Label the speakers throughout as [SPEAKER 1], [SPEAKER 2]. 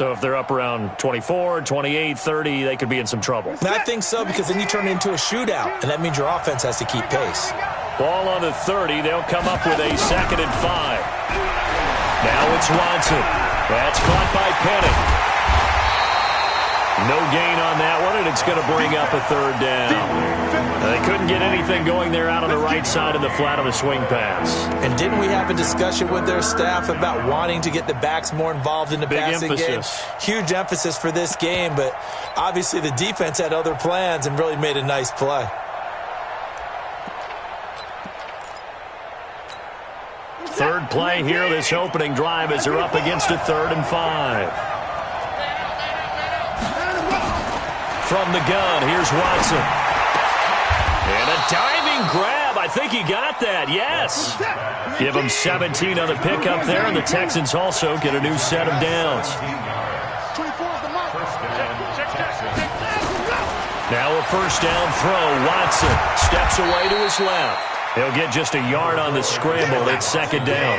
[SPEAKER 1] So if they're up around 24, 28, 30, they could be in some trouble.
[SPEAKER 2] And I think so, because then you turn it into a shootout, and that means your offense has to keep pace.
[SPEAKER 1] Ball on the 30. They'll come up with a 2nd and 5. Now it's Watson. That's caught by Penning. No gain on that one, and it's going to bring up a 3rd down. They couldn't get anything going there out on the right side of the flat of a swing pass.
[SPEAKER 2] And didn't we have a discussion with their staff about wanting to get the backs more involved in the passing game? Huge emphasis for this game, but obviously the defense had other plans and really made a nice play.
[SPEAKER 1] Third play here, this opening drive, as they're up against a 3rd and 5. From the gun, here's Watson. And a diving grab. I think he got that, yes. Give him 17 on the pickup there, and the Texans also get a new set of downs. Now a 1st down throw. Watson steps away to his left. He'll get just a yard on the scramble. It's 2nd down.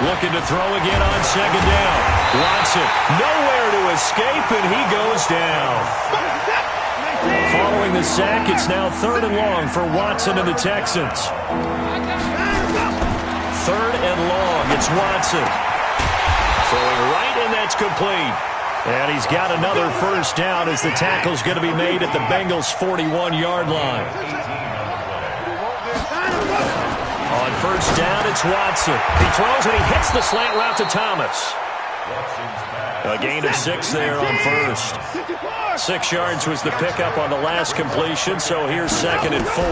[SPEAKER 1] Looking to throw again on 2nd down. Watson nowhere to escape, and he goes down. Following the sack, it's now 3rd and long for Watson and the Texans. 3rd and long, it's Watson. Throwing right, and that's complete. And he's got another 1st down as the tackle's going to be made at the Bengals' 41-yard line. On 1st down, it's Watson. He throws and he hits the slant route to Thomas. A gain of 6 there on 1st. 6 yards was the pickup on the last completion, so here's 2nd and 4.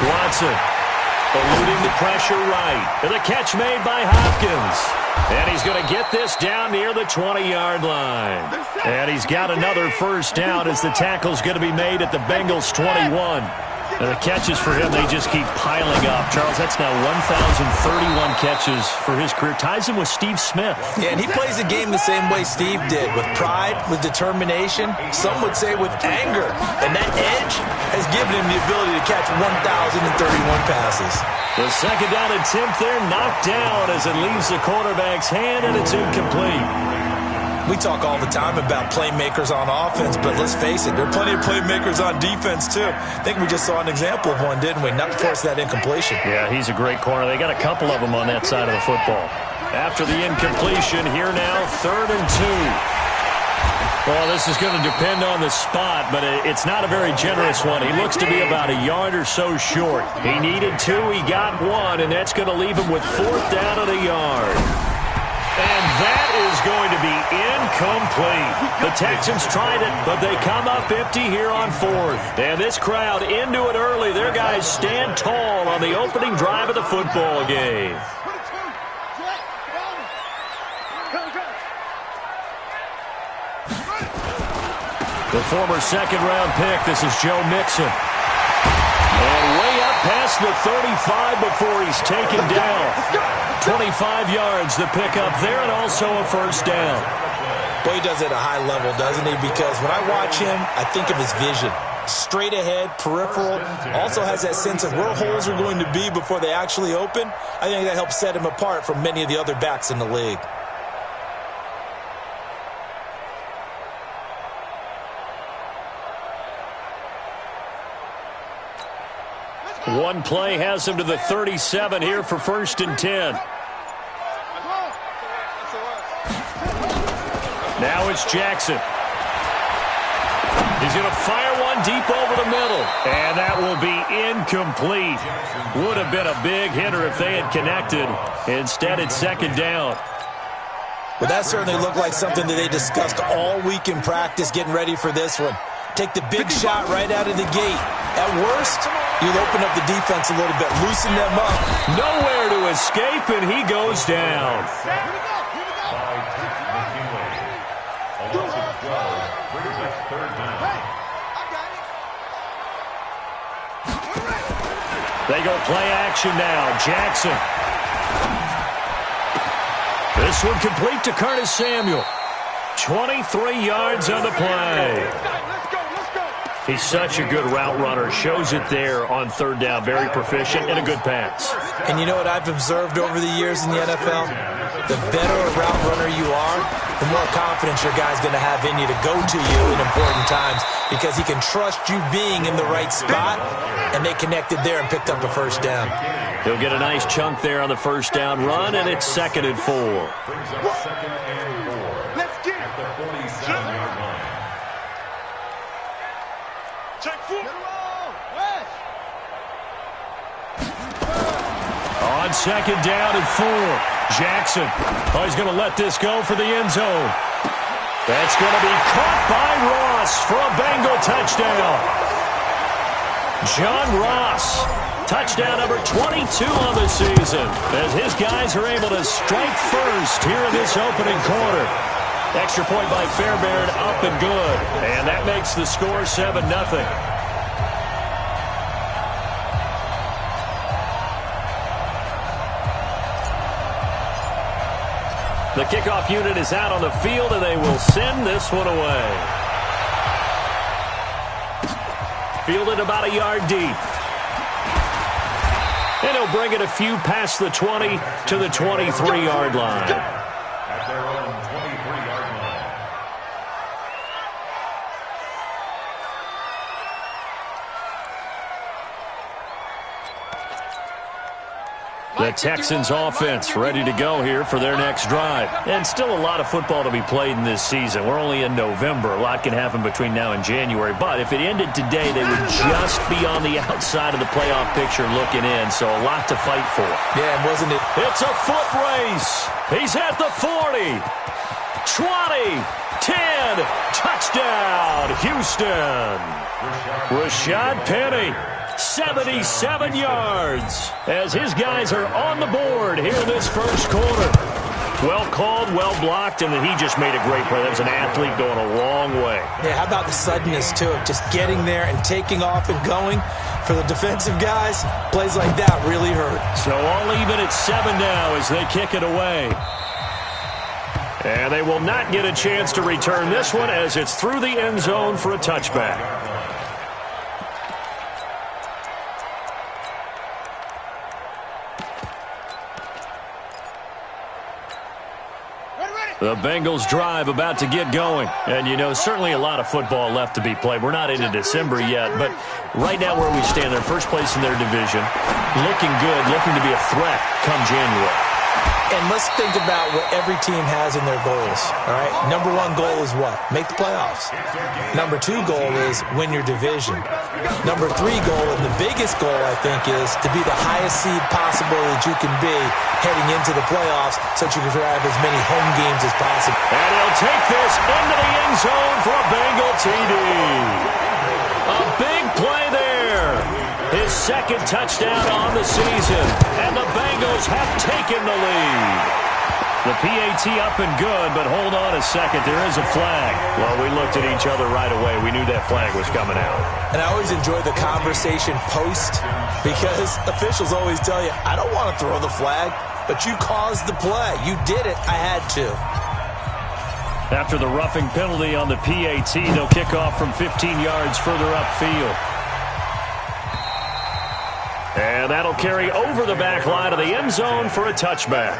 [SPEAKER 1] Watson eluding the pressure right. And the catch made by Hopkins. And he's going to get this down near the 20-yard line. And he's got another 1st down as the tackle's going to be made at the Bengals' 21. And the catches for him, they just keep piling up. Charles, that's now 1,031 catches for his career. Ties him with Steve Smith.
[SPEAKER 2] Yeah, and he plays the game the same way Steve did, with pride, with determination, some would say with anger. And that edge has given him the ability to catch 1,031 passes.
[SPEAKER 1] The 2nd down attempt there knocked down as it leaves the quarterback's hand, and it's incomplete.
[SPEAKER 2] We talk all the time about playmakers on offense, but let's face it, there are plenty of playmakers on defense, too. I think we just saw an example of one, didn't we? Not force that incompletion.
[SPEAKER 1] Yeah, he's a great corner. They got a couple of them on that side of the football. After the incompletion, here now, 3rd and 2. Well, this is going to depend on the spot, but it's not a very generous one. He looks to be about a yard or so short. He needed 2, he got 1, and that's going to leave him with 4th down at a yard. And that is going to be incomplete. The Texans tried it, but they come up empty here on 4th. And this crowd into it early. Their guys stand tall on the opening drive of the football game. The former 2nd-round pick, this is Joe Mixon. And way up past the 35 before he's taken down. 25 yards, the pickup there, and also a 1st down.
[SPEAKER 2] Well, he does it at a high level, doesn't he? Because when I watch him, I think of his vision. Straight ahead, peripheral. Also has that sense of where holes are going to be before they actually open. I think that helps set him apart from many of the other backs in the league.
[SPEAKER 1] One play has him to the 37 here for 1st and 10. Now it's Jackson. He's going to fire one deep over the middle. And that will be incomplete. Would have been a big hitter if they had connected. Instead, it's 2nd down.
[SPEAKER 2] Well, that certainly looked like something that they discussed all week in practice getting ready for this one. Take the big shot right out of the gate. At worst, you'll open up the defense a little bit, loosen them up.
[SPEAKER 1] Nowhere to escape, and he goes down. They go play action now. Jackson. This one complete to Curtis Samuel. 23 yards on the play. He's such a good route runner. Shows it there on third down. Very proficient and a good pass.
[SPEAKER 2] And you know what I've observed over the years in the NFL? The better a route runner you are, the more confidence your guy's going to have in you to go to you in important times because he can trust you being in the right spot, and they connected there and picked up a first down.
[SPEAKER 1] He'll get a nice chunk there on the first down run, and it's 2nd and 4.
[SPEAKER 3] Let's get it. The 47-yard line. Check 4.
[SPEAKER 1] On 2nd down and 4. Jackson. Oh, he's going to let this go for the end zone. That's going to be caught by Ross for a Bengal touchdown. John Ross, touchdown number 22 on the season, as his guys are able to strike first here in this opening quarter. Extra point by Fairbairn, up and good. And that makes the score 7-0. The kickoff unit is out on the field, and they will send this one away. Fielded about a yard deep. And he'll bring it a few past the 20 to the 23-yard line.
[SPEAKER 3] At their own 23-yard line.
[SPEAKER 1] The Texans offense ready to go here for their next drive. And still a lot of football to be played in this season. We're only in November. A lot can happen between now and January. But if it ended today, they would just be on the outside of the playoff picture looking in. So a lot to fight for.
[SPEAKER 2] Yeah, wasn't it?
[SPEAKER 1] It's a foot race. He's at the 40, 20, 10, touchdown, Houston. Rashad Penny. 77 yards as his guys are on the board here in this first quarter. Well called, well blocked, and then he just made a great play. That was an athlete going a long way.
[SPEAKER 2] Yeah, how about the suddenness, too, of just getting there and taking off and going? For the defensive guys, plays like that really hurt.
[SPEAKER 1] So all even at 7 now as they kick it away. And they will not get a chance to return this one as it's through the end zone for a touchback. The Bengals drive about to get going. And, you know, certainly a lot of football left to be played. We're not into December yet, but right now where we stand, they're first place in their division. Looking good, looking to be a threat come January.
[SPEAKER 2] And let's think about what every team has in their goals, all right? Number 1 goal is what? Make the playoffs. Number 2 goal is win your division. Number 3 goal, and the biggest goal, I think, is to be the highest seed possible that you can be heading into the playoffs so that you can have as many home games as possible.
[SPEAKER 1] And he'll take this into the end zone for a Bengal TD. A big play there. His 2nd touchdown on the season. And the Bengals have taken the lead. The PAT up and good, but hold on a second. There is a flag. Well, we looked at each other right away. We knew that flag was coming out.
[SPEAKER 2] And I always enjoy the conversation post because officials always tell you, I don't want to throw the flag, but you caused the play. You did it. I had to.
[SPEAKER 1] After the roughing penalty on the PAT, they'll kick off from 15 yards further upfield. And that'll carry over the back line of the end zone for a touchback.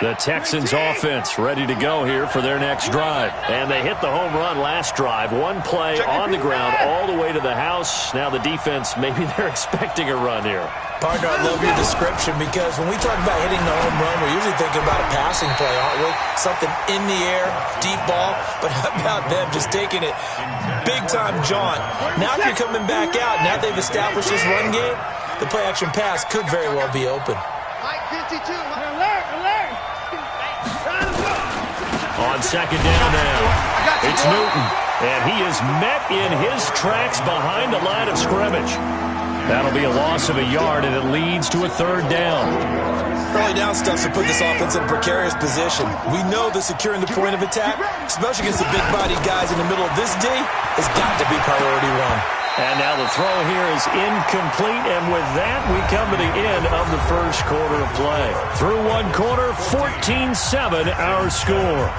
[SPEAKER 1] The Texans offense ready to go here for their next drive. And they hit the home run last drive. One play on the ground all the way to the house. Now the defense, maybe they're expecting a run here.
[SPEAKER 2] Partner, I love your description because when we talk about hitting the home run, we're usually thinking about a passing play, aren't we? Something in the air, deep ball. But how about them just taking it big-time jaunt? Now if you're coming back out, now they've established this run game, the play-action pass could very well be open.
[SPEAKER 4] Mike 52, alert.
[SPEAKER 1] On 2nd down now, it's Newton, and he is met in his tracks behind the line of scrimmage. That'll be a loss of a yard, and it leads to a third down.
[SPEAKER 2] Early down stuff to put this offense in a precarious position. We know that securing the point of attack, especially against the big-bodied guys in the middle of this D, has got to be priority one.
[SPEAKER 1] And now the throw here is incomplete, and with that, we come to the end of the first quarter of play. Through one quarter, 14-7 our score.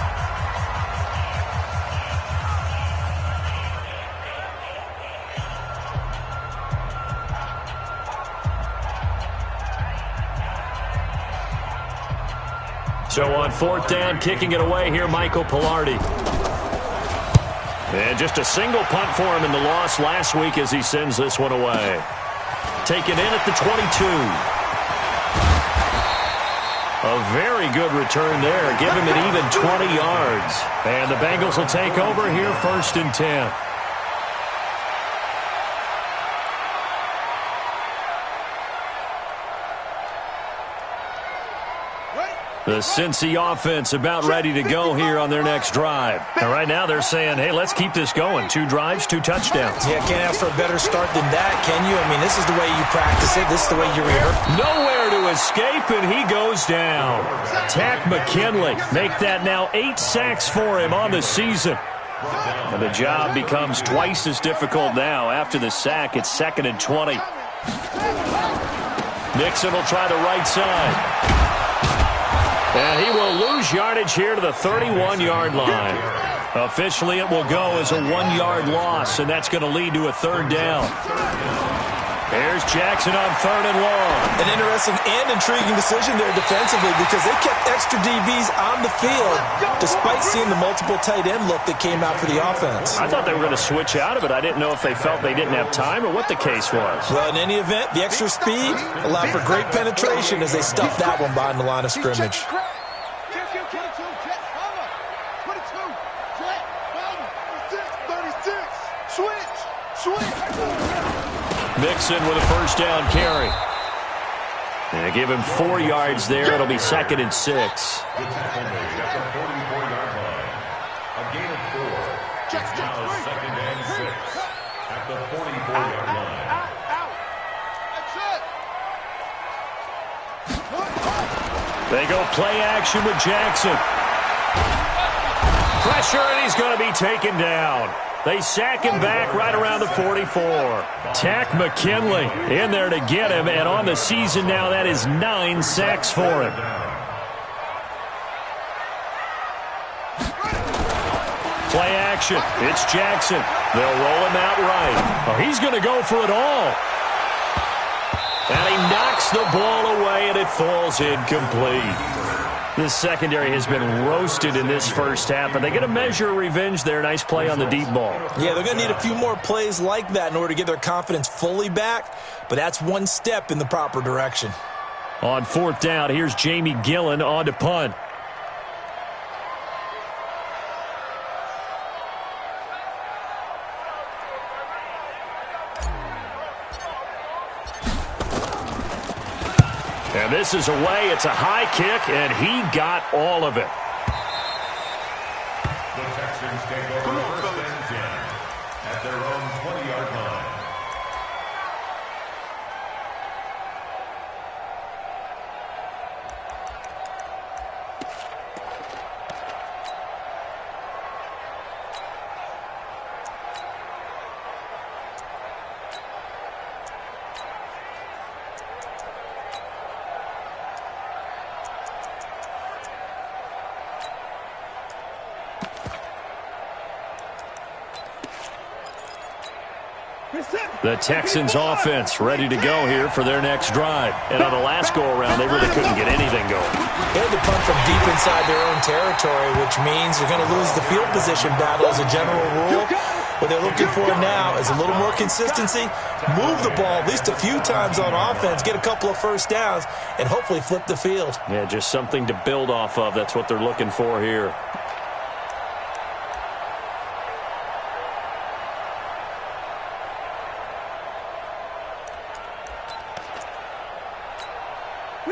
[SPEAKER 1] So on fourth down, kicking it away here, Michael Pilardi. And just a single punt for him in the loss last week as he sends this one away. Taken in at the 22. A very good return there. Give him an even 20 yards. And the Bengals will take over here, 1st and 10. The Cincy offense about ready to go here on their next drive. And right now they're saying, hey, let's keep this going. 2 drives, 2 touchdowns.
[SPEAKER 2] Yeah, can't ask for a better start than that, can you? I mean, this is the way you practice it. This is the way you rehearse.
[SPEAKER 1] Nowhere to escape, and he goes down. Tack McKinley make that now 8 sacks for him on the season. And the job becomes twice as difficult now. After the sack, it's 2nd and 20. Nixon will try the right side. And he will lose yardage here to the 31-yard line. Officially, it will go as a 1-yard loss, and that's going to lead to a third down. Here's Jackson on 3rd and long.
[SPEAKER 2] An interesting and intriguing decision there defensively because they kept extra DBs on the field despite seeing the multiple tight end look that came out for the offense.
[SPEAKER 1] I thought they were going to switch out of it. I didn't know if they felt they didn't have time or what the case was.
[SPEAKER 2] Well, in any event, the extra speed allowed for great penetration as they stuffed that one behind the line of scrimmage.
[SPEAKER 1] Mixon with a first down carry. And they give him 4 yards there. It'll be 2nd and 6.
[SPEAKER 3] The tackle made at the 44-yard line. A gain of 4. It's now 2nd and 6 at the 44-yard line.
[SPEAKER 1] They go play action with Jackson. Pressure, and he's going to be taken down. They sack him back right around the 44. Tack McKinley in there to get him, and on the season now, that is 9 sacks for him. Play action. It's Jackson. They'll roll him out right. Oh, he's going to go for it all. And he knocks the ball away, and it falls incomplete. This secondary has been roasted in this first half, but they get a measure of revenge there. Nice play on the deep ball.
[SPEAKER 2] Yeah, they're going to need a few more plays like that in order to get their confidence fully back, but that's one step in the proper direction.
[SPEAKER 1] On 4th down, here's Jamie Gillen on to punt. And this is away. It's a high kick, and he got all of it.
[SPEAKER 3] The Texans take over 1st and 10 at their own 20-yard line.
[SPEAKER 1] The Texans offense ready to go here for their next drive. And on the last go-around, they really couldn't get anything going.
[SPEAKER 2] They had to punt from deep inside their own territory, which means you're going to lose the field position battle as a general rule. What they're looking for now is a little more consistency, move the ball at least a few times on offense, get a couple of first downs, and hopefully flip the field.
[SPEAKER 1] Yeah, just something to build off of. That's what they're looking for here.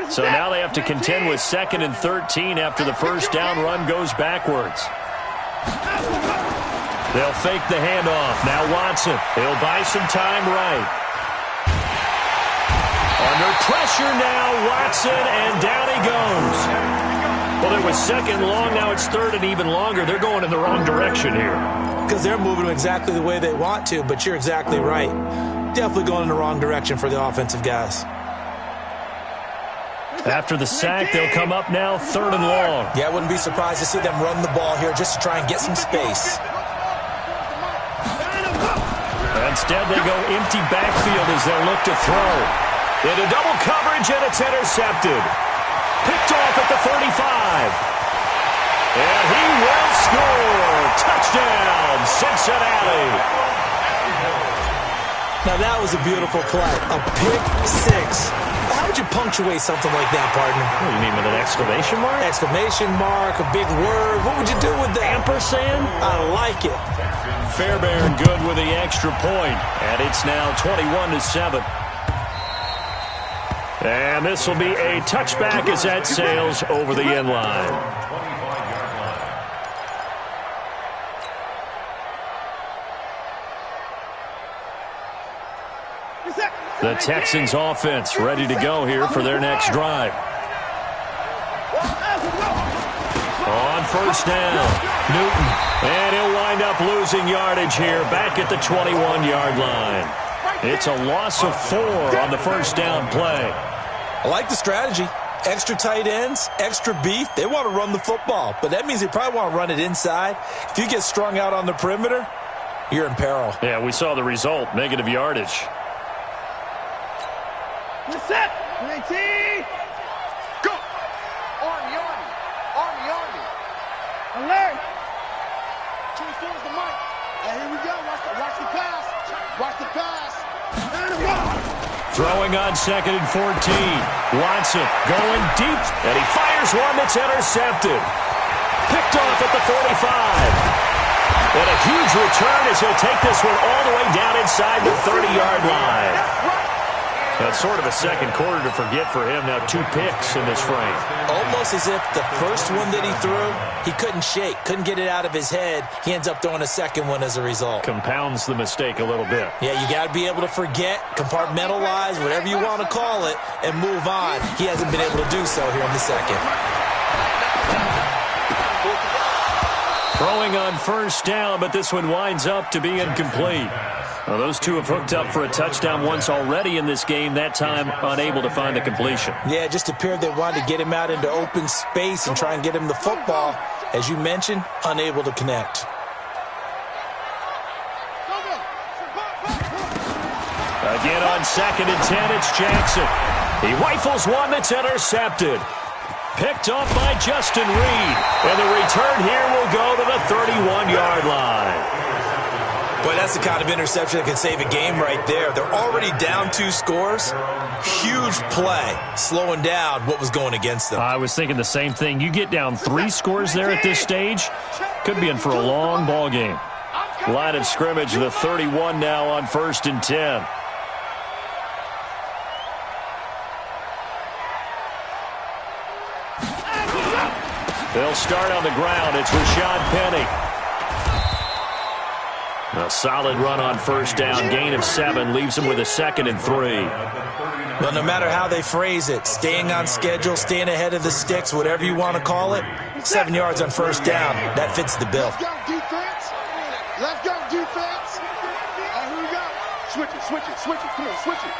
[SPEAKER 1] So now they have to contend with 2nd and 13 after the first down run goes backwards. They'll fake the handoff. Now Watson. He'll buy some time right. Under pressure now, Watson, and down he goes. Well, it was second long. Now it's third and even longer. They're going in the wrong direction here.
[SPEAKER 2] Because they're moving exactly the way they want to, but you're exactly right. Definitely going in the wrong direction for the offensive guys.
[SPEAKER 1] After the sack, they'll come up now third and long.
[SPEAKER 2] Yeah, I wouldn't be surprised to see them run the ball here just to try and get some space.
[SPEAKER 1] Instead, they go empty backfield as they look to throw. Into double coverage, and it's intercepted. Picked off at the 35. And he will score. Touchdown, Cincinnati.
[SPEAKER 2] Now, that was a beautiful play. A pick six. How would you punctuate something like that, partner?
[SPEAKER 1] What do you mean, with an exclamation mark?
[SPEAKER 2] Exclamation mark, a big word. What would you do with that?
[SPEAKER 1] Ampersand?
[SPEAKER 2] I like it.
[SPEAKER 1] Fairbairn good with the extra point. And it's now 21-7. And this will be a touchback as that sails over the end line. The Texans offense ready to go here for their next drive. On first down, Newton. And he'll wind up losing yardage here back at the 21-yard line. It's a loss of 4 on the first down play.
[SPEAKER 2] I like the strategy. Extra tight ends, extra beef. They want to run the football, but that means they probably want to run it inside. If you get strung out on the perimeter, you're in peril.
[SPEAKER 1] Yeah, we saw the result, negative yardage.
[SPEAKER 4] Set. 19. Go. Army. Alert. Change towards the mic. And here we go. Watch the pass. And go.
[SPEAKER 1] Throwing on 2nd and 14. Watson going deep, and he fires one that's intercepted. Picked off at the 45. And a huge return as he'll take this one all the way down inside the 30-yard line. That's sort of a second quarter to forget for him. Now 2 picks in this frame.
[SPEAKER 2] Almost as if the first one that he threw, he couldn't shake, couldn't get it out of his head. He ends up throwing a second one as a result.
[SPEAKER 1] Compounds the mistake a little bit.
[SPEAKER 2] Yeah, you got to be able to forget, compartmentalize, whatever you want to call it, and move on. He hasn't been able to do so here in the second.
[SPEAKER 1] Throwing on first down, but this one winds up to be incomplete. Well, those two have hooked up for a touchdown once already in this game, that time unable to find a completion.
[SPEAKER 2] Yeah, it just appeared they wanted to get him out into open space and try and get him the football. As you mentioned, unable to connect.
[SPEAKER 1] Again on 2nd and 10, it's Jackson. He rifles one that's intercepted. Picked off by Justin Reed. And the return here will go to the 31-yard line.
[SPEAKER 2] Boy, that's the kind of interception that can save a game right there. They're already down 2 scores. Huge play, slowing down what was going against them.
[SPEAKER 1] I was thinking the same thing. You get down 3 scores there at this stage, could be in for a long ball game. Line of scrimmage, the 31 now on 1st and 10. They'll start on the ground. It's Rashad Penny. A solid run on first down. Gain of 7 leaves him with a 2nd and 3.
[SPEAKER 2] Well, no matter how they phrase it, staying on schedule, staying ahead of the sticks, whatever you want to call it, 7 yards on first down. That fits the bill.
[SPEAKER 4] Let's go, defense. Let's go, defense. Here we go. Switch it. Come on, switch it.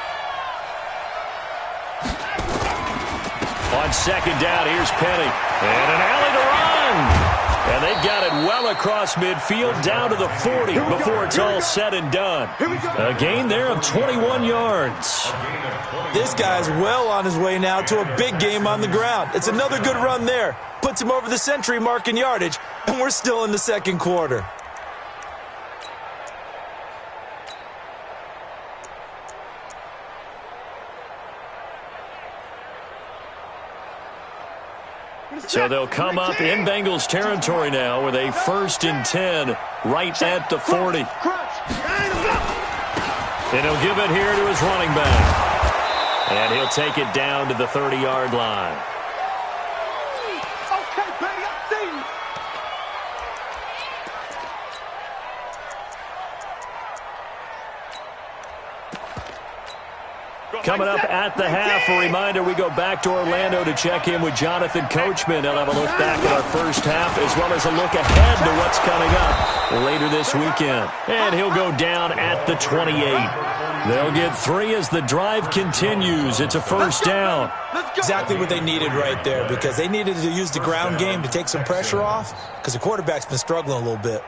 [SPEAKER 1] On 2nd down, here's Penny. And an alley to run. And they've got it well across midfield down to the 40 before it's all said and done. A gain there of 21 yards.
[SPEAKER 2] This guy's well on his way now to a big game on the ground. It's another good run there. Puts him over the century mark in yardage, and we're still in the second quarter.
[SPEAKER 1] So they'll come up in Bengals territory now with a 1st and 10 right at the 40. And he'll give it here to his running back. And he'll take it down to the 30-yard line.
[SPEAKER 4] Okay, baby, I see you.
[SPEAKER 1] Coming up at the half, a reminder, we go back to Orlando to check in with Jonathan Coachman. He'll have a look back at our first half as well as a look ahead to what's coming up later this weekend. And he'll go down at the 28. They'll get 3 as the drive continues. It's a first down.
[SPEAKER 2] Exactly what they needed right there, because they needed to use the ground game to take some pressure off, because the quarterback's been struggling a little bit.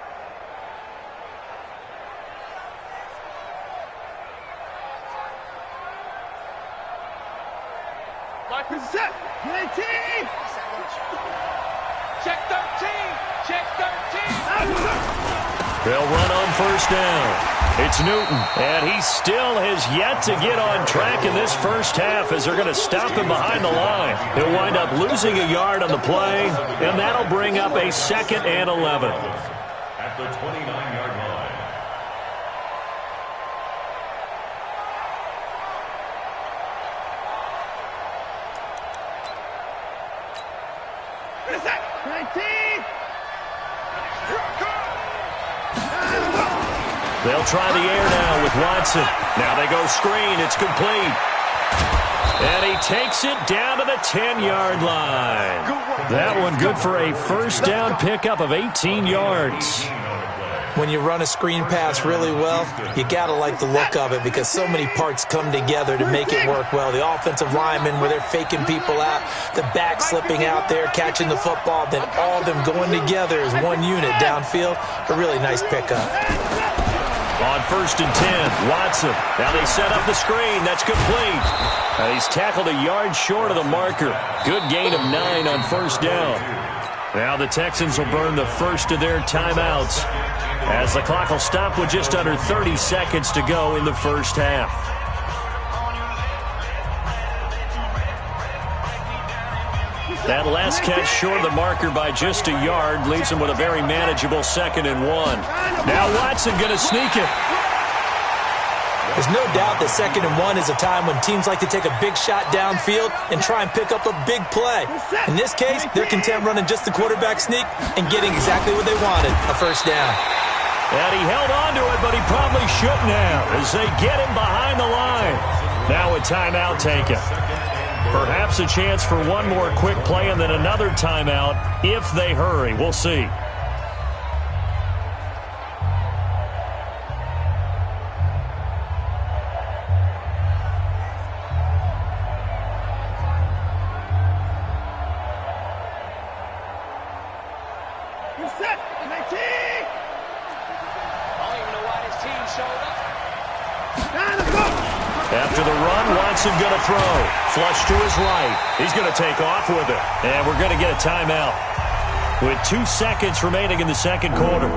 [SPEAKER 4] Set. 19. Check 13. Check 13.
[SPEAKER 1] They'll run on first down. It's Newton, and he still has yet to get on track in this first half as they're going to stop him behind the line. He'll wind up losing a yard on the play, and that'll bring up a 2nd and 11.
[SPEAKER 3] At the 29-yard line.
[SPEAKER 1] They'll try the air now with Watson. Now they go screen. It's complete. And he takes it down to the 10-yard line. That one good for a first down pickup of 18 yards.
[SPEAKER 2] When you run a screen pass really well, you got to like the look of it, because so many parts come together to make it work well. The offensive linemen, where they're faking people out, the back slipping out there, catching the football, then all of them going together as one unit downfield. A really nice pickup.
[SPEAKER 1] On 1st and 10, Watson. Now they set up the screen. That's complete. He's tackled a yard short of the marker. Good gain of 9 on first down. Now the Texans will burn the first of their timeouts, as the clock will stop with just under 30 seconds to go in the first half. That last catch short of the marker by just a yard leaves him with a very manageable 2nd and 1. Now Watson going to sneak it.
[SPEAKER 2] There's no doubt that 2nd and 1 is a time when teams like to take a big shot downfield and try and pick up a big play. In this case, they're content running just the quarterback sneak and getting exactly what they wanted, a first down.
[SPEAKER 1] And he held on to it, but he probably shouldn't have, as they get him behind the line. Now a timeout taken. Perhaps a chance for one more quick play and then another timeout if they hurry. We'll see. After the run, Watson going to throw. Flush to his right. He's going to take off with it. And we're going to get a timeout with 2 seconds remaining in the second quarter.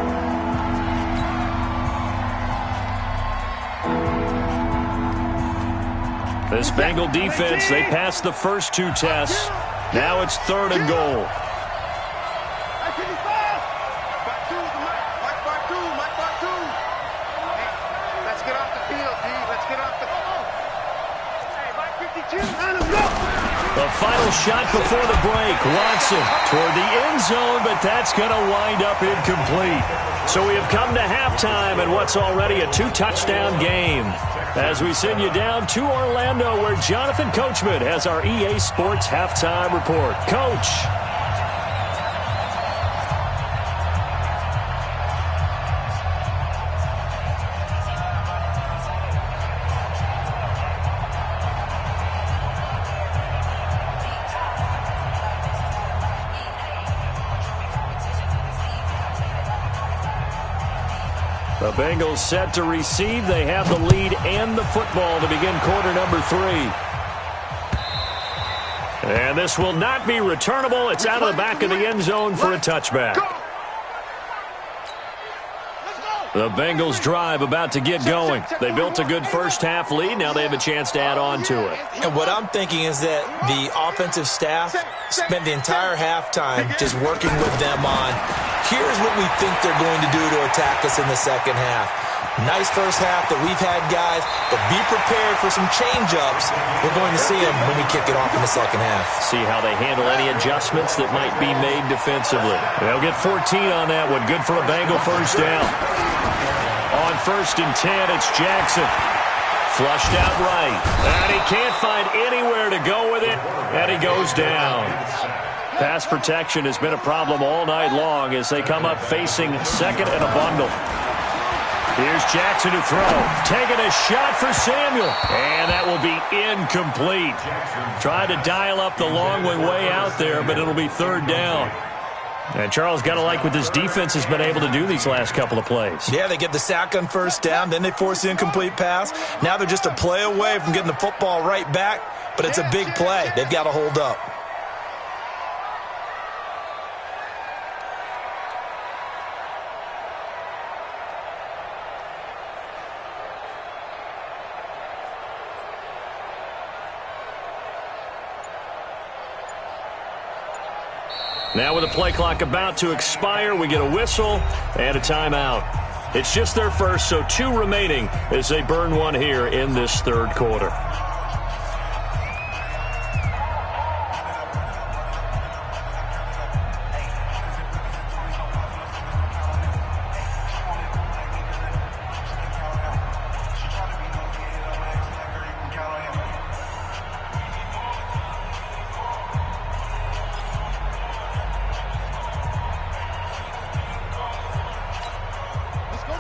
[SPEAKER 1] This Bengal defense, they passed the first 2 tests. Now it's 3rd and goal. The final shot before the break. Watson toward the end zone, but that's going to wind up incomplete. So we have come to halftime in what's already a 2-touchdown game, as we send you down to Orlando, where Jonathan Coachman has our EA Sports halftime report. Coach. The Bengals set to receive. They have the lead and the football to begin quarter number 3. And this will not be returnable. It's out of the back of the end zone for a touchback. The Bengals drive about to get going. They built a good first half lead. Now they have a chance to add on to it.
[SPEAKER 2] And what I'm thinking is that the offensive staff spent the entire halftime just working with them on, here's what we think they're going to do to attack us in the second half. Nice first half that we've had, guys, but be prepared for some change-ups. We're going to see them when we kick it off in the second half.
[SPEAKER 1] See how they handle any adjustments that might be made defensively. They'll get 14 on that one. Good for a Bengal first down. On 1st and 10, it's Jackson. Flushed out right. And he can't find anywhere to go with it, and he goes down. Pass protection has been a problem all night long as they come up facing second and a bundle. Here's Jackson to throw. Taking a shot for Samuel. And that will be incomplete. Trying to dial up the long way out there, but it'll be third down. And Charles, got to like what this defense has been able to do these last couple of plays.
[SPEAKER 2] Yeah, they get the sack on first down, then they force the incomplete pass. Now they're just a play away from getting the football right back, but it's a big play. They've got to hold up.
[SPEAKER 1] Now with the play clock about to expire, we get a whistle and a timeout. It's just their first, so 2 remaining as they burn one here in this third quarter.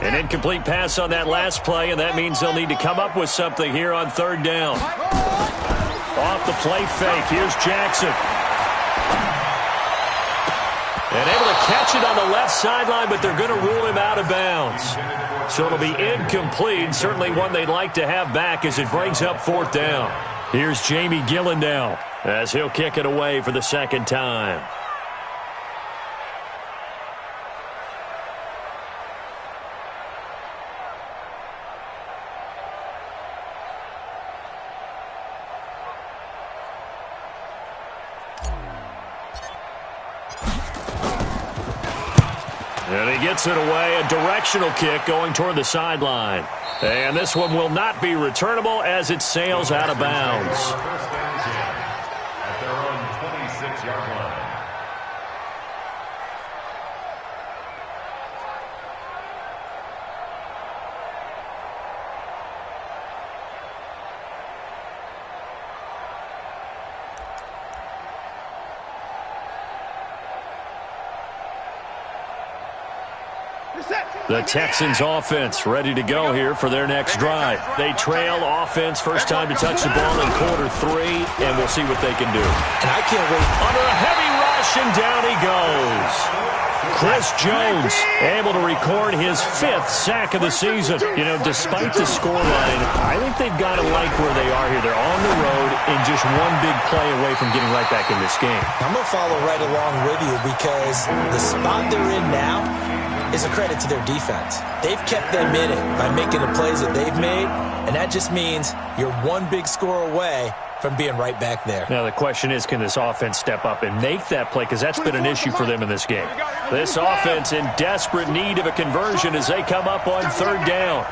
[SPEAKER 1] An incomplete pass on that last play, and that means they'll need to come up with something here on third down. Off the play fake, here's Jackson. And able to catch it on the left sideline, but they're going to rule him out of bounds. So it'll be incomplete, certainly one they'd like to have back as it brings up fourth down. Here's Jamie Gillen now as he'll kick it away for the second time. And he gets it away, a directional kick going toward the sideline. And this one will not be returnable as it sails out of bounds.
[SPEAKER 3] At their own 26-yard line.
[SPEAKER 1] The Texans offense ready to go here for their next drive. They trail offense, first time to touch the ball in quarter 3, and we'll see what they can do.
[SPEAKER 2] And I can't wait.
[SPEAKER 1] Under a heavy rush, and down he goes. Chris Jones able to record his 5th sack of the season. You know, despite the scoreline, I think they've got to like where they are here. They're on the road and just one big play away from getting right back in this game.
[SPEAKER 2] I'm going to follow right along with you because the spot they're in now is a credit to their defense. They've kept them in it by making the plays that they've made, and that just means you're one big score away from being right back there.
[SPEAKER 1] Now the question is, can this offense step up and make that play? Because that's been an issue for them in this game. This offense in desperate need of a conversion as they come up on third down.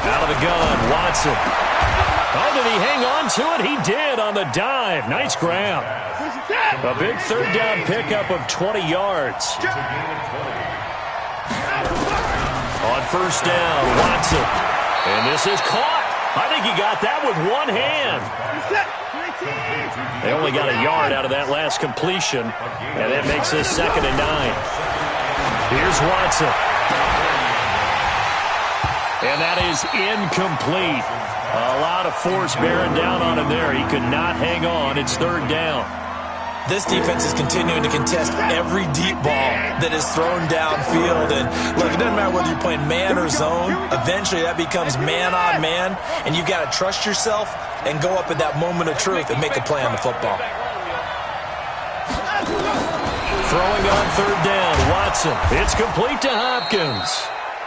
[SPEAKER 1] Out of the gun, Watson. Oh, did he hang on to it? He did on the dive. Nice grab. A big third down pickup of 20 yards. On first down, Watson. And this is caught. I think he got that with one hand. They only got a yard out of that last completion, and that makes this 2nd and 9. Here's Watson. And that is incomplete. A lot of force bearing down on him there. He could not hang on. It's third down.
[SPEAKER 2] This defense is continuing to contest every deep ball that is thrown downfield. And look, it doesn't matter whether you're playing man or zone. Eventually that becomes man on man, and you've got to trust yourself and go up at that moment of truth and make a play on the football.
[SPEAKER 1] Throwing on third down, Watson. It's complete to Hopkins.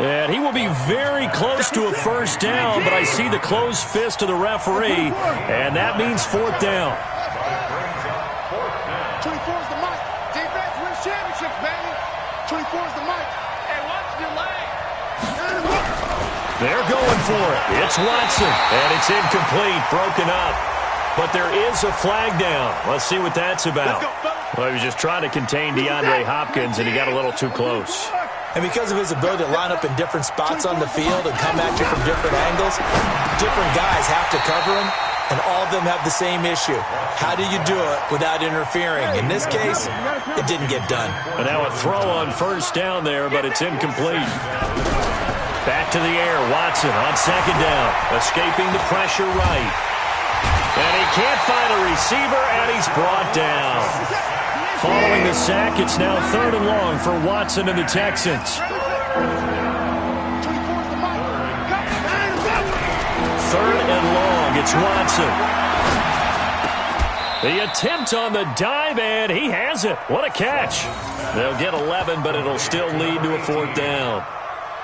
[SPEAKER 1] And he will be very close to a first down, but I see the closed fist of the referee, and that means fourth down.
[SPEAKER 4] 24 is the mic. Defense wins championships, baby. 24 is the mic. Hey, Watson, your leg.
[SPEAKER 1] They're going for it. It's Watson, and it's incomplete, broken up. But there is a flag down. Let's see what that's about. Well, he was just trying to contain DeAndre Hopkins, and he got a little too close.
[SPEAKER 2] And because of his ability to line up in different spots on the field and come at you from different angles, different guys have to cover him, and all of them have the same issue. How do you do it without interfering? In this case, it didn't get done.
[SPEAKER 1] And now a throw on first down there, but it's incomplete. Back to the air, Watson on second down, escaping the pressure right. And he can't find a receiver, and he's brought down. Following the sack, it's now 3rd and long for Watson and the Texans. 3rd and long, it's Watson. The attempt on the dive, and he has it. What a catch. They'll get 11, but it'll still lead to a 4th down.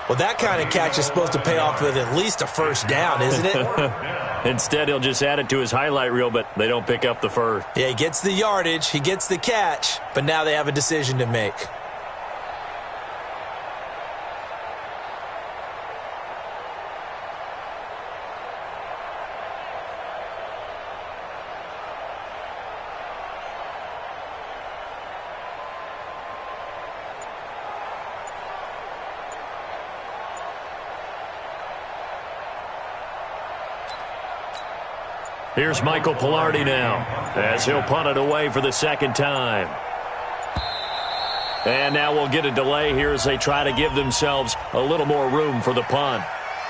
[SPEAKER 2] Well, that kind of catch is supposed to pay off with at least a first down, isn't it?
[SPEAKER 1] Instead, he'll just add it to his highlight reel, but they don't pick up the first.
[SPEAKER 2] Yeah, he gets the yardage, he gets the catch, but now they have a decision to make.
[SPEAKER 1] Here's Michael Pilardi now, as he'll punt it away for the 2nd time. And now we'll get a delay here as they try to give themselves a little more room for the punt.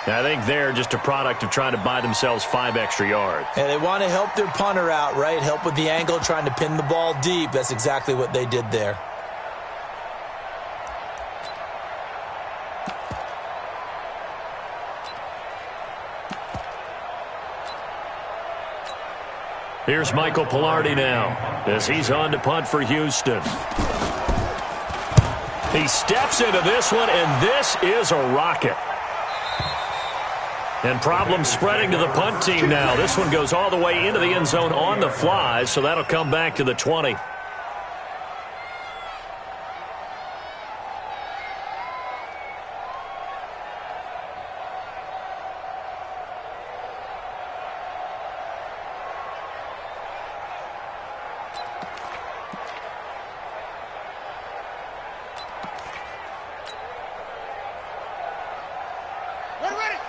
[SPEAKER 1] And I think they're just a product of trying to buy themselves 5 extra yards.
[SPEAKER 2] And they want to help their punter out, right? Help with the angle, trying to pin the ball deep. That's exactly what they did there.
[SPEAKER 1] Here's Michael Pilardi now, as he's on to punt for Houston. He steps into this one, and this is a rocket. And problems spreading to the punt team now. This one goes all the way into the end zone on the fly, so that'll come back to the 20.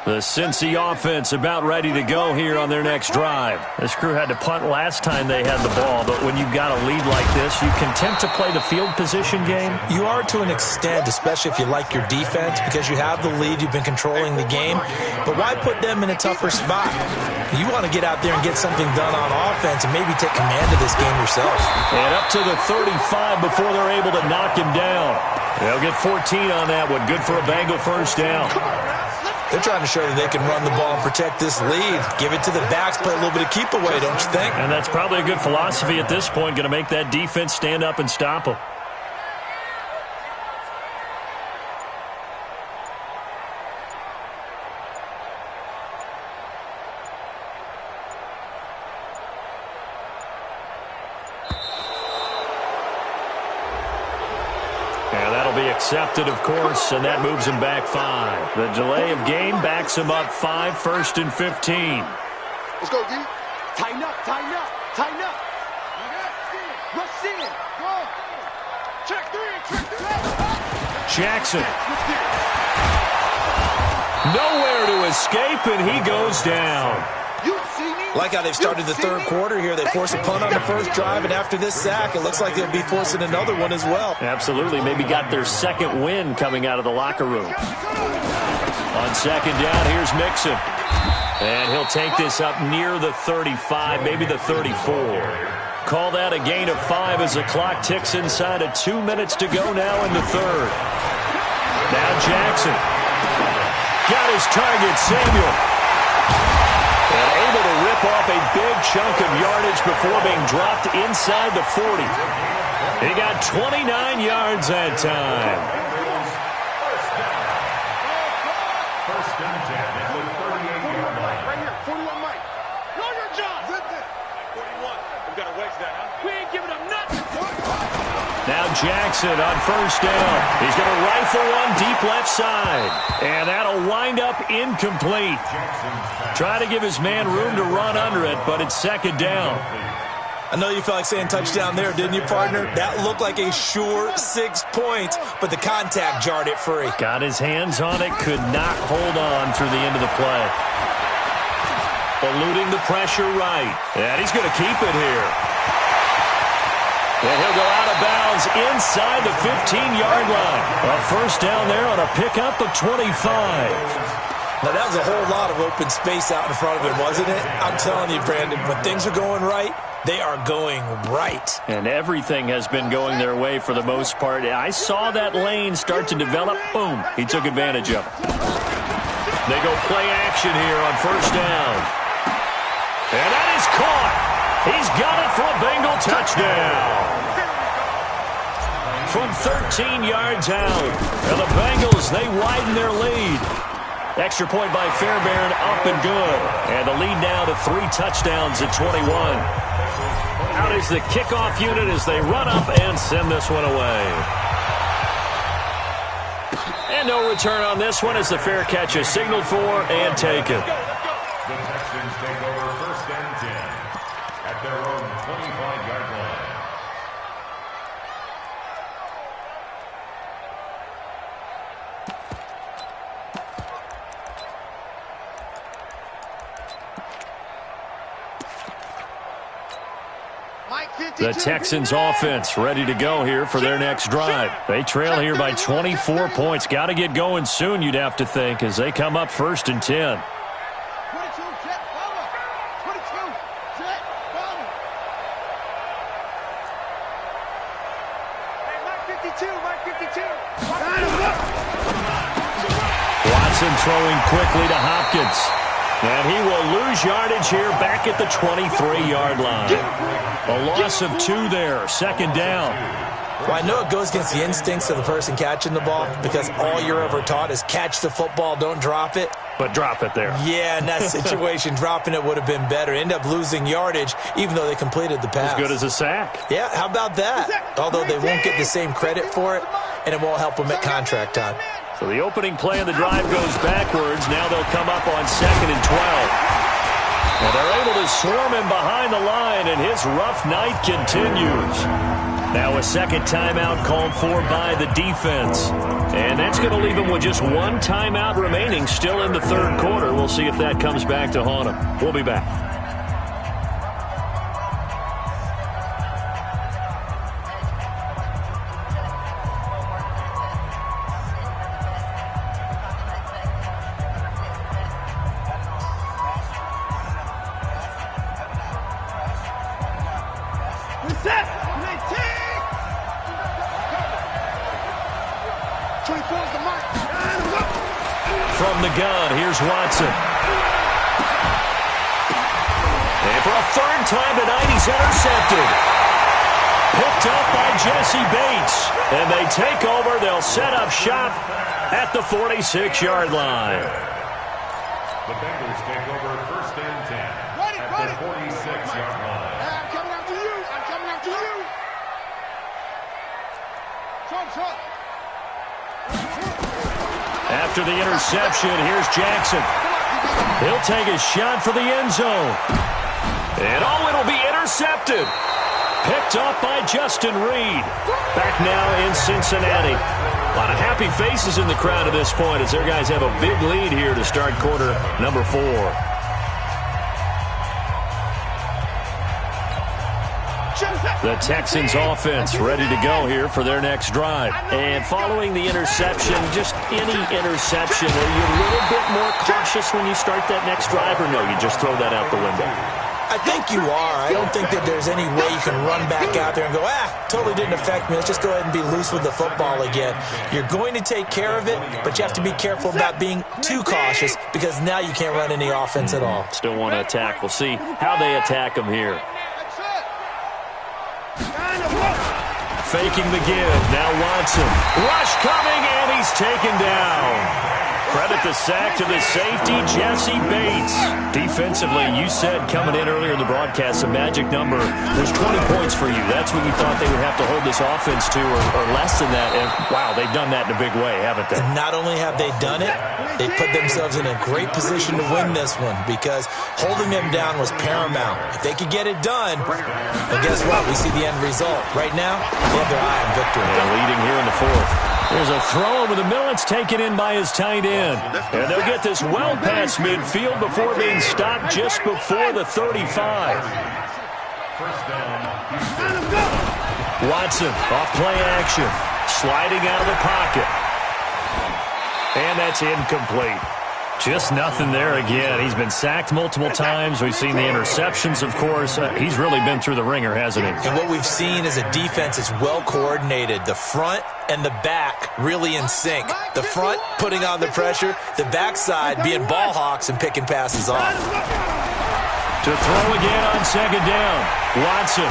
[SPEAKER 1] The Cincy offense about ready to go here on their next drive. This crew had to punt last time they had the ball, but when you've got a lead like this, you content to play the field position game?
[SPEAKER 2] You are to an extent, especially if you like your defense, because you have the lead, you've been controlling the game. But why put them in a tougher spot? You want to get out there and get something done on offense and maybe take command of this game yourself.
[SPEAKER 1] And up to the 35 before they're able to knock him down. They'll get 14 on that one. Good for a Bengal first down.
[SPEAKER 2] They're trying to show that they can run the ball and protect this lead. Give it to the backs, play a little bit of keep away, don't you think?
[SPEAKER 1] And that's probably a good philosophy at this point, going to make that defense stand up and stop them. Accepted, of course, and that moves him back 5. The delay of game backs him up 5, 1st and 15.
[SPEAKER 4] Let's go, D. Tighten up, tighten up, tighten up. Rush in. Go. Check 3.
[SPEAKER 1] Jackson. Nowhere to escape, and he goes down.
[SPEAKER 2] Like how they've started the 3rd quarter here. They force a punt on the first drive, and after this sack, it looks like they'll be forcing another one as well.
[SPEAKER 1] Absolutely. Maybe got their 2nd win coming out of the locker room. On 2nd down, here's Mixon. And he'll take this up near the 35, maybe the 34. Call that a gain of 5 as the clock ticks inside of 2 minutes to go now in the 3rd. Now Jackson. Got his target, Samuel. And able to rip off a big chunk of yardage before being dropped inside the 40. He got 29 yards that time.
[SPEAKER 3] First and 10 at the 38-yard line.
[SPEAKER 4] Right here, 41 Mike. Know your job. 41. We got to wedge that, huh? We ain't giving them nothing.
[SPEAKER 1] Now Jackson on first down. He's going to rifle one deep left side. And that'll wind up incomplete. Try to give his man room to run under it, but it's 2nd down.
[SPEAKER 2] I know you felt like saying touchdown there, didn't you, partner? That looked like a sure 6 points, but the contact jarred it free.
[SPEAKER 1] Got his hands on it, could not hold on through the end of the play. Eluding the pressure right. And he's going to keep it here. And he'll go out of bounds inside the 15-yard line. A first down there on a pickup of 25.
[SPEAKER 2] Now, that was a whole lot of open space out in front of him, wasn't it? I'm telling you, Brandon, when things are going right, they are going right.
[SPEAKER 1] And everything has been going their way for the most part. I saw that lane start to develop. Boom. He took advantage of it. They go play action here on first down. And that is caught. He's got it for a Bengal touchdown. From 13 yards out. And the Bengals, they widen their lead. Extra point by Fairbairn, up and good. And the lead now to 3 touchdowns at 21. Out is the kickoff unit as they run up and send this one away. And no return on this one as the fair catch is signaled for and taken.
[SPEAKER 3] The Texans take over first and 10 at their own 25-yard line.
[SPEAKER 1] The Texans offense ready to go here for their next drive. They trail here by 24 points. Got to get going soon, you'd have to think, as they come up first and 10. Watson throwing quickly to Hopkins. And he will lose yardage here back at the 23-yard line. A loss of 2 there, second down.
[SPEAKER 2] Well, I know it goes against the instincts of the person catching the ball because all you're ever taught is catch the football, don't drop it.
[SPEAKER 1] But drop it there.
[SPEAKER 2] Yeah, in that situation, dropping it would have been better. End up losing yardage even though they completed the pass.
[SPEAKER 1] As good as a sack.
[SPEAKER 2] Yeah, how about that? Although they won't get the same credit for it, and it won't help them at contract time.
[SPEAKER 1] So the opening play of the drive goes backwards. Now they'll come up on 2nd and 12. And they're able to swarm him behind the line, and his rough night continues. Now a second timeout called for by the defense. And that's going to leave him with just 1 timeout remaining still in the third quarter. We'll see if that comes back to haunt him. We'll be back. From the gun, here's Watson. And for a third time tonight, he's intercepted. Picked up by Jesse Bates. And they take over. They'll set up shop at the 46-yard line.
[SPEAKER 3] The Bengals take over first and 10 at the 46-yard line.
[SPEAKER 4] I'm coming after you. I'm coming after you. Trump.
[SPEAKER 1] After the interception, here's Jackson. He'll take a shot for the end zone. And it'll be intercepted. Picked up by Justin Reed. Back now in Cincinnati. A lot of happy faces in the crowd at this point as their guys have a big lead here to start quarter number 4. The Texans offense ready to go here for their next drive. And following the interception, just any interception, are you a little bit more cautious when you start that next drive, or no, you just throw that out the window?
[SPEAKER 2] I think you are. I don't think that there's any way you can run back out there and go, totally didn't affect me. Let's just go ahead and be loose with the football again. You're going to take care of it, but you have to be careful about being too cautious because now you can't run any offense at all.
[SPEAKER 1] Still want to attack. We'll see how they attack them here. Faking the give. Now Watson. Rush coming, and he's taken down. Credit the sack to the safety, Jesse Bates. Defensively, you said coming in earlier in the broadcast, a magic number was 20 points for you. That's what you thought they would have to hold this offense to, or less than that. And, wow, they've done that in a big way, haven't they?
[SPEAKER 2] And not only have they done it, they put themselves in a great position to win this one because holding them down was paramount. If they could get it done, well, guess what? We see the end result. Right now, they have their eye on victory.
[SPEAKER 1] They're leading here in the fourth. There's a throw over the middle. It's taken in by his tight end. And they'll get this well past midfield before being stopped just before the 35. Watson off play action. Sliding out of the pocket. And that's incomplete. Just nothing there again. He's been sacked multiple times. We've seen the interceptions, of course. He's really been through the ringer, hasn't he?
[SPEAKER 2] And what we've seen is a defense that's well coordinated. The front and the back really in sync. The front putting on the pressure. The backside being ball hawks and picking passes off.
[SPEAKER 1] To throw again on second down. Watson.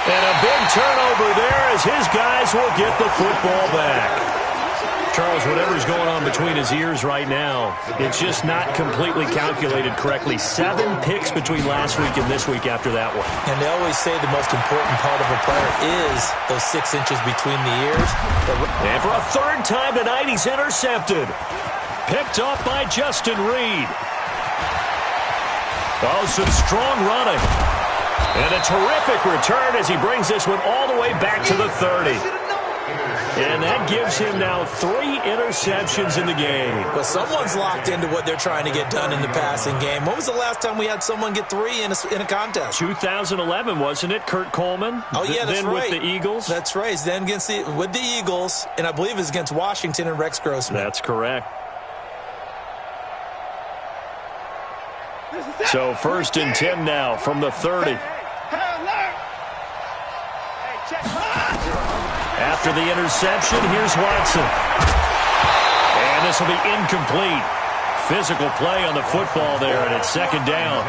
[SPEAKER 1] And a big turnover there as his guys will get the football back. Charles, whatever's going on between his ears right now, it's just not completely calculated correctly. 7 picks between last week and this week after that one.
[SPEAKER 2] And they always say the most important part of a player is those 6 inches between the ears.
[SPEAKER 1] And for a third time tonight, he's intercepted. Picked off by Justin Reed. Oh, some strong running. And a terrific return as he brings this one all the way back to the 30. And that gives him now 3 interceptions in the game.
[SPEAKER 2] Well, someone's locked into what they're trying to get done in the passing game. When was the last time we had someone get 3 in a contest?
[SPEAKER 1] 2011, wasn't it? Kurt Coleman?
[SPEAKER 2] Oh, yeah, that's
[SPEAKER 1] then
[SPEAKER 2] right.
[SPEAKER 1] With the Eagles?
[SPEAKER 2] That's right. Then with the Eagles, and I believe it's against Washington and Rex Grossman.
[SPEAKER 1] That's correct. So 1st and 10 now from the 30. After the interception, here's Watson. And this will be incomplete. Physical play on the football there, and it's second down.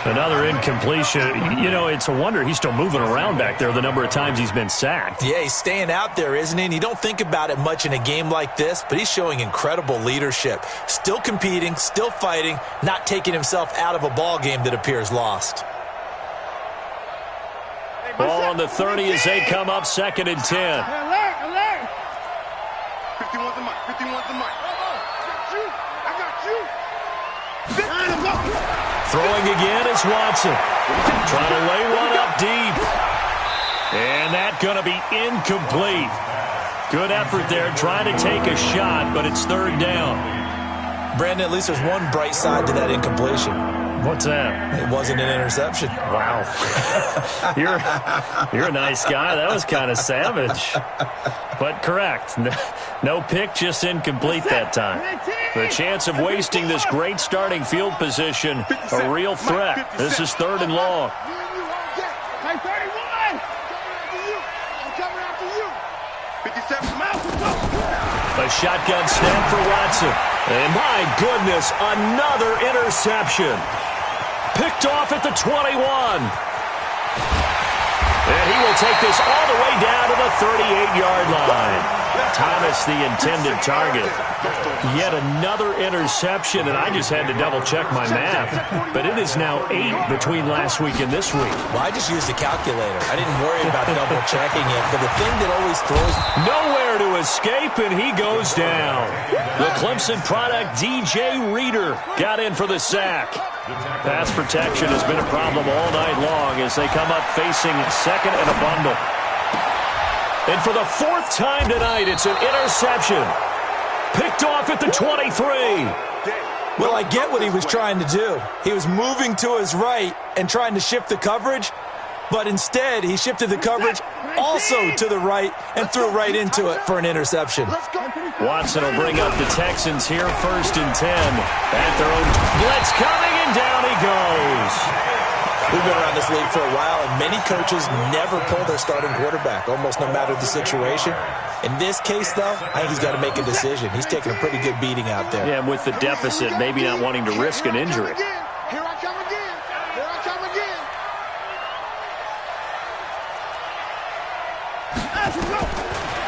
[SPEAKER 1] Another incompletion. You know, it's a wonder he's still moving around back there the number of times he's been sacked.
[SPEAKER 2] Yeah, he's staying out there, isn't he? And you don't think about it much in a game like this, but he's showing incredible leadership. Still competing, still fighting, not taking himself out of a ball game that appears lost.
[SPEAKER 1] Ball on the 30 as they come up 2nd and 10.
[SPEAKER 4] Alert! 51's the mic. 51's the mic. I got you.
[SPEAKER 1] Throwing again is Watson. Trying to lay one up deep. And that's going to be incomplete. Good effort there, trying to take a shot, but it's 3rd down.
[SPEAKER 2] Brandon, at least there's one bright side to that incompletion.
[SPEAKER 1] What's that?
[SPEAKER 2] It wasn't an interception.
[SPEAKER 1] Wow. You're a nice guy. That was kind of savage. But correct. No pick, just incomplete that time. The chance of wasting this great starting field position, a real threat. This is 3rd and long. A shotgun snap for Watson. And my goodness, another interception. Picked off at the 21. And he will take this all the way down to the 38-yard line. Thomas, the intended target. Yet another interception, and I just had to double-check my math. But it is now 8 between last week and this week.
[SPEAKER 2] Well, I just used a calculator. I didn't worry about double-checking it. But the thing that always throws...
[SPEAKER 1] Nowhere to escape, and he goes down. The Clemson product, DJ Reader, got in for the sack. Pass protection has been a problem all night long as they come up facing 2nd and a bundle. And for the 4th time tonight, it's an interception. Picked off at the 23.
[SPEAKER 2] Well, I get what he was trying to do. He was moving to his right and trying to shift the coverage, but instead he shifted the coverage also to the right and threw right into it for an interception.
[SPEAKER 1] Watson will bring up the Texans here, 1st and 10. At their own blitz coming, and down he goes.
[SPEAKER 2] We've been around this league for a while, and many coaches never pull their starting quarterback, almost no matter the situation. In this case, though, I think he's got to make a decision. He's taking a pretty good beating out there.
[SPEAKER 1] Yeah, and with the deficit, maybe not wanting to risk an injury.
[SPEAKER 4] Here I come again. Here I come again.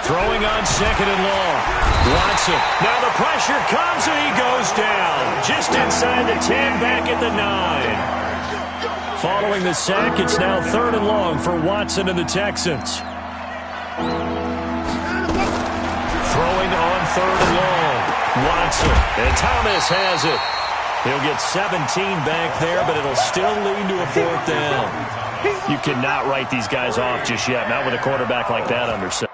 [SPEAKER 1] Throwing on 2nd and long. Watson. Now the pressure comes and he goes down. Just inside the 10, back at the 9. Following the sack, it's now 3rd and long for Watson and the Texans. Throwing on 3rd and long. Watson. And Thomas has it. He'll get 17 back there, but it'll still lead to a 4th down. You cannot write these guys off just yet, not with a quarterback like that under center.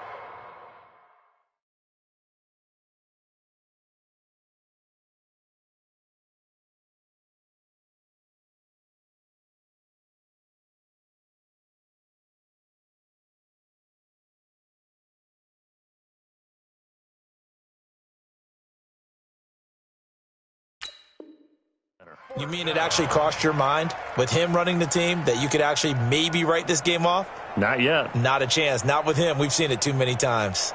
[SPEAKER 2] You mean it actually crossed your mind with him running the team that you could actually maybe write this game off?
[SPEAKER 1] Not yet.
[SPEAKER 2] Not a chance. Not with him. We've seen it too many times.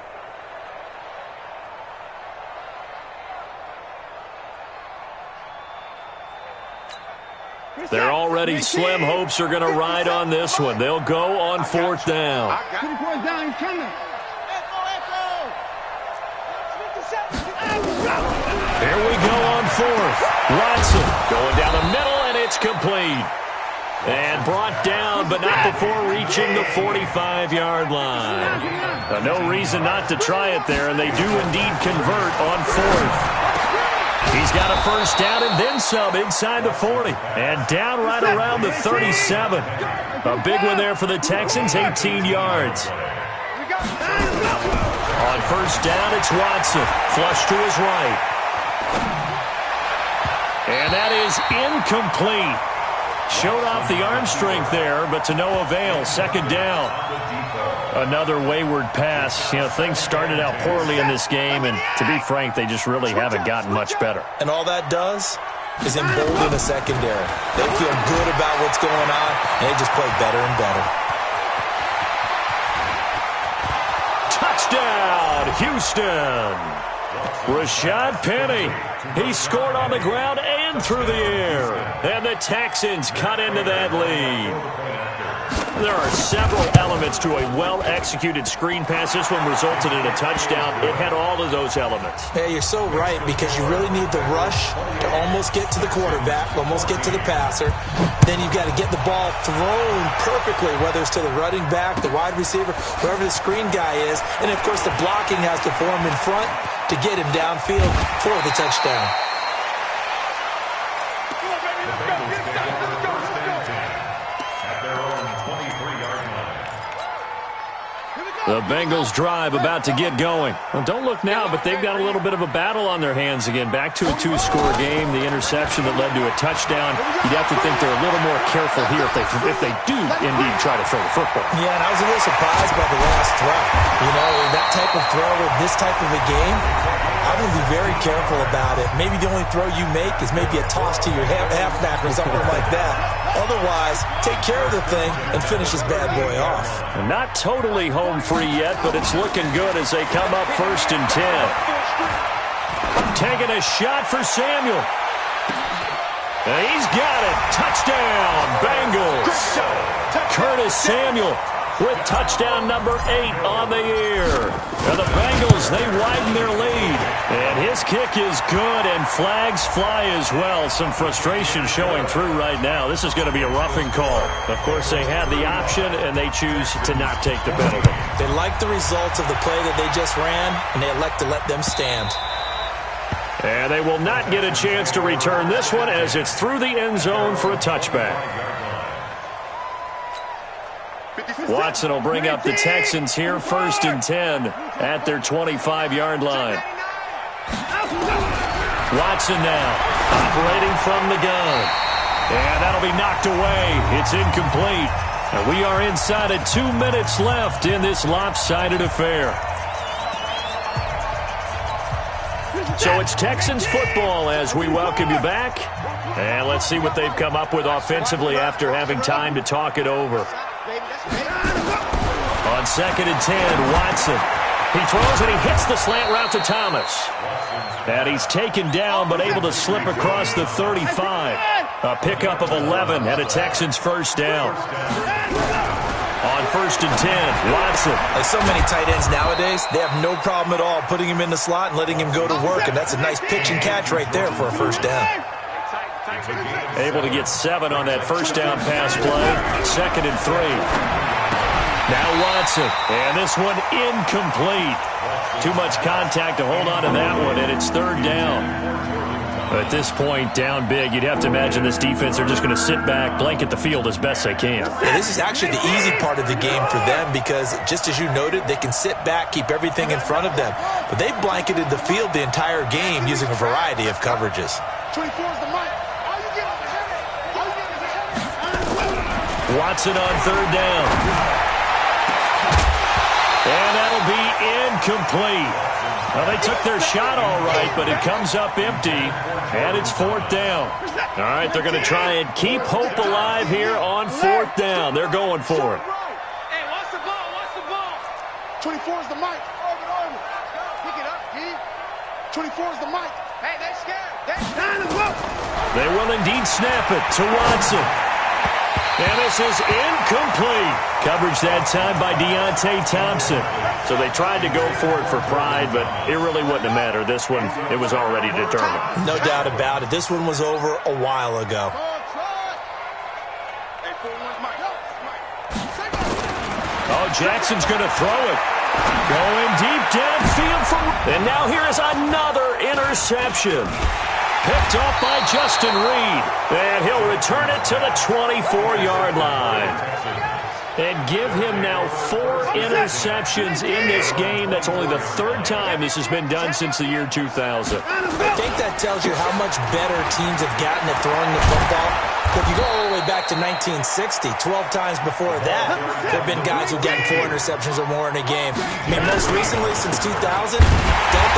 [SPEAKER 1] They're already slim hopes are going to ride on this one. They'll go on 4th down. Here we go on 4th. Watson going down the middle, and it's complete. And brought down, but not before reaching the 45-yard line. No reason not to try it there, and they do indeed convert on 4th. He's got a 1st down and then some inside the 40. And down right around the 37. A big one there for the Texans, 18 yards. On 1st down, it's Watson. Flush to his right. And that is incomplete. Showed off the arm strength there, but to no avail. 2nd down. Another wayward pass. You know, things started out poorly in this game, and to be frank, they just really haven't gotten much better.
[SPEAKER 2] And all that does is embolden the secondary. They feel good about what's going on, and they just play better and better.
[SPEAKER 1] Touchdown, Houston. Rashad Penny. He scored on the ground and through the air. And the Texans cut into that lead. There are several elements to a well-executed screen pass. This one resulted in a touchdown. It had all of those elements.
[SPEAKER 2] Yeah, you're so right, because you really need the rush to almost get to the quarterback, almost get to the passer. Then you've got to get the ball thrown perfectly, whether it's to the running back, the wide receiver, whoever the screen guy is. And, of course, the blocking has to form in front to get him downfield for the touchdown.
[SPEAKER 1] The Bengals drive about to get going. Well, don't look now, but they've got a little bit of a battle on their hands again. Back to a 2-score game. The interception that led to a touchdown. You'd have to think they're a little more careful here if they do indeed try to throw the football.
[SPEAKER 2] Yeah, and I was a little surprised by the last throw. You know, that type of throw in this type of a game, I'm going to be very careful about it. Maybe the only throw you make is maybe a toss to your halfback or something like that. Otherwise, take care of the thing and finish this bad boy off.
[SPEAKER 1] Not totally home free yet, but it's looking good as they come up 1st and 10. Taking a shot for Samuel. And he's got it. Touchdown, Bengals. Curtis Samuel with touchdown number 8 on the year. And the Bengals, they widen their lead. And his kick is good, and flags fly as well. Some frustration showing through right now. This is going to be a roughing call. Of course, they had the option, and they choose to not take the penalty.
[SPEAKER 2] They like the results of the play that they just ran, and they elect to let them stand.
[SPEAKER 1] And they will not get a chance to return this one as it's through the end zone for a touchback. Watson will bring up the Texans here, 1st and 10 at their 25-yard line. Watson now operating from the gun. And that'll be knocked away. It's incomplete. And we are inside of 2 minutes left in this lopsided affair. So it's Texans football as we welcome you back. And let's see what they've come up with offensively after having time to talk it over. On 2nd and 10, Watson. He throws and he hits the slant route to Thomas. And he's taken down but able to slip across the 35. A pickup of 11 and a Texans 1st down. On 1st and 10, Watson.
[SPEAKER 2] Like so many tight ends nowadays, they have no problem at all putting him in the slot and letting him go to work, and that's a nice pitch and catch right there for a first down.
[SPEAKER 1] Able to get 7 on that first down pass play. 2nd and 3. Now Watson, and this one incomplete. Too much contact to hold on to that one, and it's 3rd down. At this point, down big, you'd have to imagine this defense are just going to sit back, blanket the field as best they can.
[SPEAKER 2] Yeah, this is actually the easy part of the game for them because, just as you noted, they can sit back, keep everything in front of them. But they've blanketed the field the entire game using a variety of coverages.
[SPEAKER 4] 24 is the mic.
[SPEAKER 1] Watson on 3rd down. And that'll be incomplete. Well, they took their shot all right, but it comes up empty, and it's 4th down. All right, they're going to try and keep hope alive here on 4th down. They're going for it.
[SPEAKER 4] Hey, watch the ball, watch the ball. 24 is the mic. Over. Pick it up, D. 24 is the mic. Hey, they're scared. They're trying to go.
[SPEAKER 1] They will indeed snap it to Watson. And this is incomplete. Coverage that time by Deontay Thompson. So they tried to go for it for pride, but it really wouldn't have mattered. This one, it was already determined.
[SPEAKER 2] No doubt about it. This one was over a while ago.
[SPEAKER 1] Oh, Jackson's going to throw it. Going deep downfield. And now here is another interception. Picked off by Justin Reed. And he'll return it to the 24-yard line. And give him now 4 interceptions in this game. That's only the 3rd time this has been done since the year 2000.
[SPEAKER 2] I think that tells you how much better teams have gotten at throwing the football. If you go all the way back to 1960, 12 times before that, there have been guys who've gotten 4 interceptions or more in a game. I mean, most recently, since 2000, Delta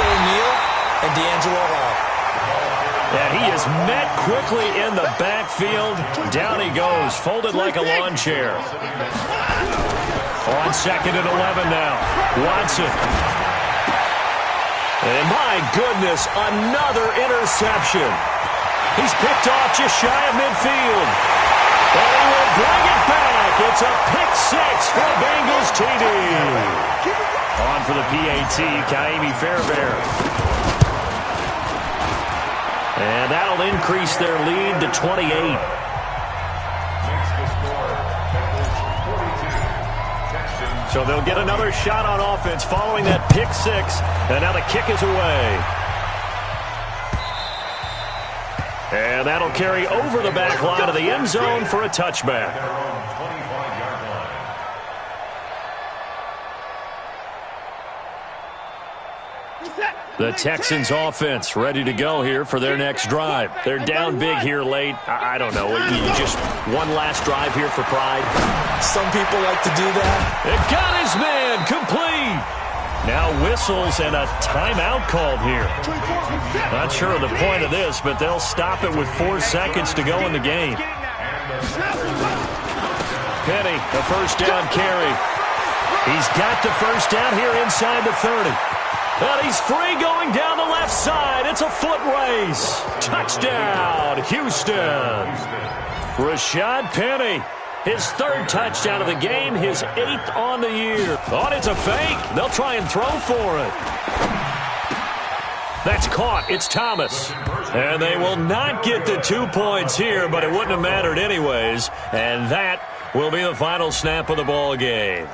[SPEAKER 2] O'Neal and D'Angelo Hall.
[SPEAKER 1] And he is met quickly in the backfield. Down he goes, folded like a lawn chair. On 2nd and 11 now. Watson. And my goodness, another interception. He's picked off just shy of midfield. And he will bring it back. It's a pick 6 for Bengals TD. On for the PAT, Kaimi Fairbairn. And that'll increase their lead to 28. So they'll get another shot on offense following that pick 6. And now the kick is away. And that'll carry over the back line of the end zone for a touchback. The Texans offense ready to go here for their next drive. They're down big here late. I don't know. You just one last drive here for pride.
[SPEAKER 2] Some people like to do that.
[SPEAKER 1] It got his man complete. Now whistles and a timeout called here. Not sure of the point of this, but they'll stop it with 4 seconds to go in the game. Penny, the first down carry. He's got the first down here inside the 30. And he's free going down the left side. It's a foot race. Touchdown, Houston. Rashad Penny, his 3rd touchdown of the game, his 8th on the year. Oh, it's a fake. They'll try and throw for it. That's caught. It's Thomas. And they will not get the 2 points here, but it wouldn't have mattered anyways. And that will be the final snap of the ball game.